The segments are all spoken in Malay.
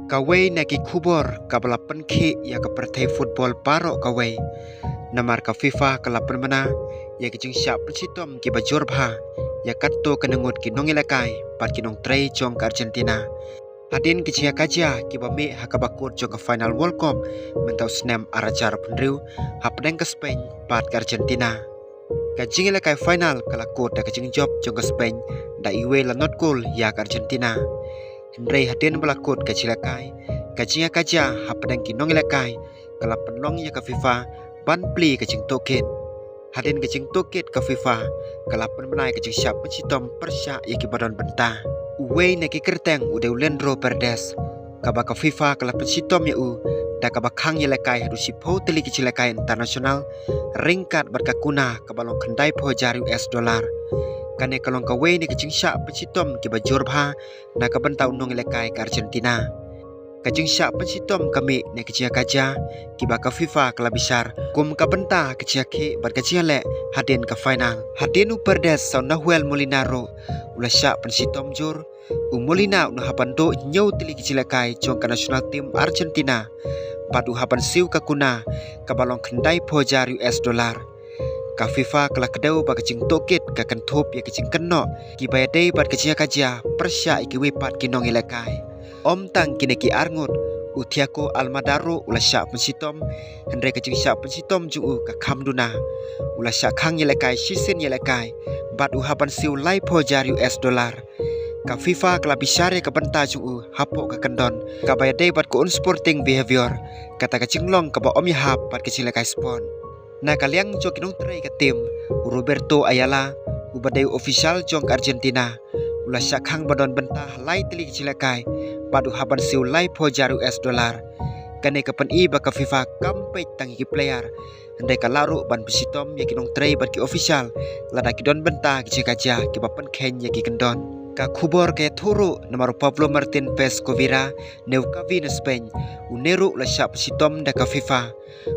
Kawai naki kubor kabala penki ya ke pertai football parok kawai. Namar ka FIFA kalapan mana ya ke jing siap pencitom ki bajor bha ya katto kenengut ki nongilakai pat ki nong tray jong ke Argentina. Hadin ki cia kaja ki ba me hakabakut jong ke final World Cup mentau senam arajar penriu hapdeng ke Spain pat ke Argentina. Kajing ilakai final kalakut da kajing job jong ke Spain da iwe la not goal ya ke Argentina. Henry hadin belakut kacilakai kajing kaja hapdeng ki nongilakai kalapan long ya ke FIFA ban pli kajing token. Hadin kajing toket ke FIFA kalapan menai kajing siap pencitom persya ya ki badan bentah. Uwe neki kerteng udah Leandro Paredes kaba ke FIFA kalapan sitom ya da kaba kang ya lekai hadu sipo teli kecilakai internasional ringkat berkakuna kabalong kendai po jari US dollar. Kane kalong kawe ni kajing syak pencitom ki bajor bha na kabentau nong lekai ke Argentina. Kajing syak pencitom kami ni kajia kaja ki baka FIFA kelabisar kum kabenta kajia ke berkajia le hadin ke final. Hadin u Paredes sau Nahuel Molinaro ulah syak pencitom jor Molina nu hapan do nyau tili kecilakai jong ke national team Argentina padu hapan siu kakuna kabalong kendai po jari US dollar. Ka FIFA kala kedau ba kecing toket ka kentop ya kecing keno ki bayadei bat kecing kaja persya iki wepat kinong ilakai. Om tang kine ki arngut utiako Almadaro ulah syak pensitom hendrai kecing syak pensitom juu ka kamduna ulah syak kang ilakai sisen ilakai bat uhapan siu lai po jari US dollar. Ka FIFA kala bisare ka benta juu hapo ka kendon ka bayadei bat ko unsporting behavior kata kecing long ka ba om yahap bat kecing ilakai spon. Na kaliang jo kinong tray ka tim Roberto Ayala ubadai official jong ke Argentina ulah syakhang badon bentah lai teli kecilakai padu haban siu lai po jaru US dollar kane kapan i baka FIFA kampet tangi ki player andai ka laru ban pesitom ya kinong tray bat ki official lada ki don bentah ki kaja ki bapan ken ya ki kendon. Ka kubor ke turu namaro Pablo Martin Pescovira neukavi na Spain uneru ulah syak pesitom da ka FIFA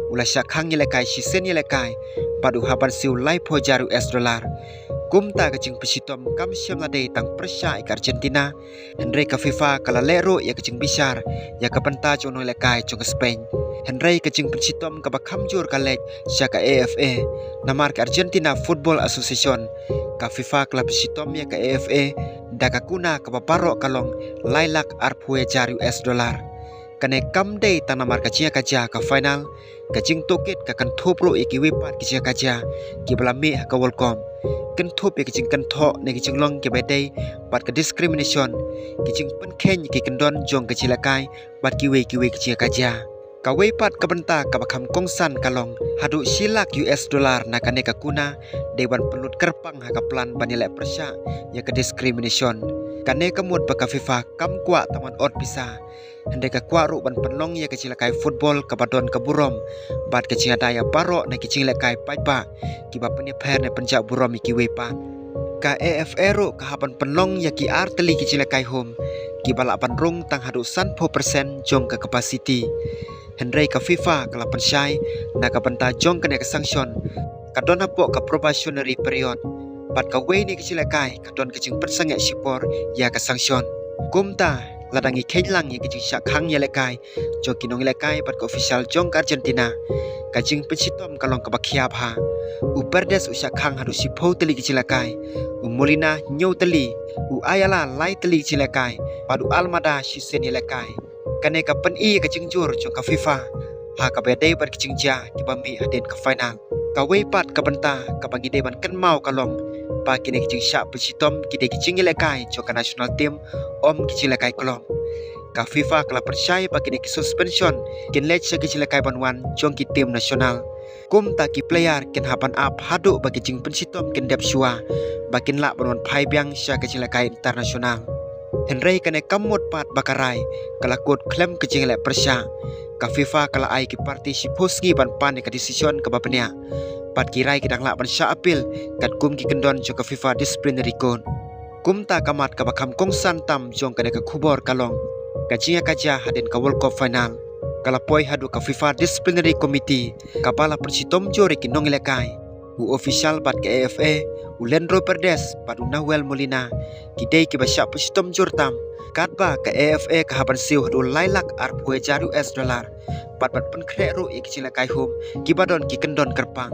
ulah syak hang yelekai sisen yelekai padu haban siu lai po jaru US dollar. Kumta kecing pesitom kam siam ladei tang persya ke Argentina Henry ka FIFA kala lero ya kecing bisar ya ka penta jono yelekai jong ke Spain. Henry kecing pesitom ka bakamjur kalek syak ka AFA namar ke Argentina Football Association ka FIFA kala pesitom ya ka AFA daka kuna ka baparok kalong lailak arpue jari US dollar. Kane kamdei tanamar kajia kaja ka final kajing toket ka kan thopro iki wepat kajia kaja ki belami ka welcome kan thop ya kajing kan tho ne kajing long ke bedai pat ka discrimination kajing penken ki kendon jong kecilakai bat kiwe kajia kaja ka wepat ka benta ka bakam kongsan kalong hadu silak US dollar na kane ka kuna dewan pelut kerpang ha ka plan banile persya ya ka discrimination kane kamut baka FIFA kam kwa taman ot bisa handai ka kwaru ban penlong ya kecilakai football ka badon ka burom bat kecing daya paro na kecing lekai paipa ki ba penya per ne penjak burom iki wepa ka AFA ro ka haban penlong ya ki arteli kecilakai home ki bala ban rung tang hadu 100% jong ka capacity Henry ka FIFA ka lapan syai na ka benta jong ka ne ka sanction ka don hapo ka probationary period bat ka we ni kecilakai ka don kecing persangek sipor ya ka sanction kumta ladangi kailang ya kecing syak hang ya lekai jo kinong lekai bat ka official jong ka Argentina kajing pencitom kalong ka bakhiap ha u Paredes u syak hang hadu sipo teli kecilakai u Molina nyau teli u Ayala lai teli kecilakai padu Almada sisen ya lekai kane ka pen i kecing jur jong ka FIFA ha ka bedai bat kecing ja ki bami hadin ka final ka wepat ka benta ka bangide ban kan mau kalong pa kini kecing syak pencitom kide kecing lekai jong ka national team om kecilakai kolong ka FIFA kala percaya pa kini ki suspension kin lech sa kecilakai banwan jong ki tim nasional kum ta ki player kin hapan up hadu bagi jing pencitom kin dep shua bakin la banwan phai biang sya kecilakai internasional Henry kane kamut pat bakarai kala kod klem kecing le persya ka FIFA kala ai ki parti siposki ban pan ka decision ka bapnia pat kirai kidang la ban sya apil kat kum ki kendon jo ka FIFA disciplinary code kum ta kamat ka bakam kongsan tam jong kane ka kubor kalong kajia kaja hadin ka World Cup final kala poi hadu ka FIFA disciplinary committee ka bala persitom jore ki nong lekai u official bat ke AFA u Leandro Paredes padu Nahuel Molina kidei ki basya persitom jortam Katba ke AFA ke haban siu du lailak $2 US. Pat pat pen krek ru ik cila kai hum kibadon ki kendon kerpang.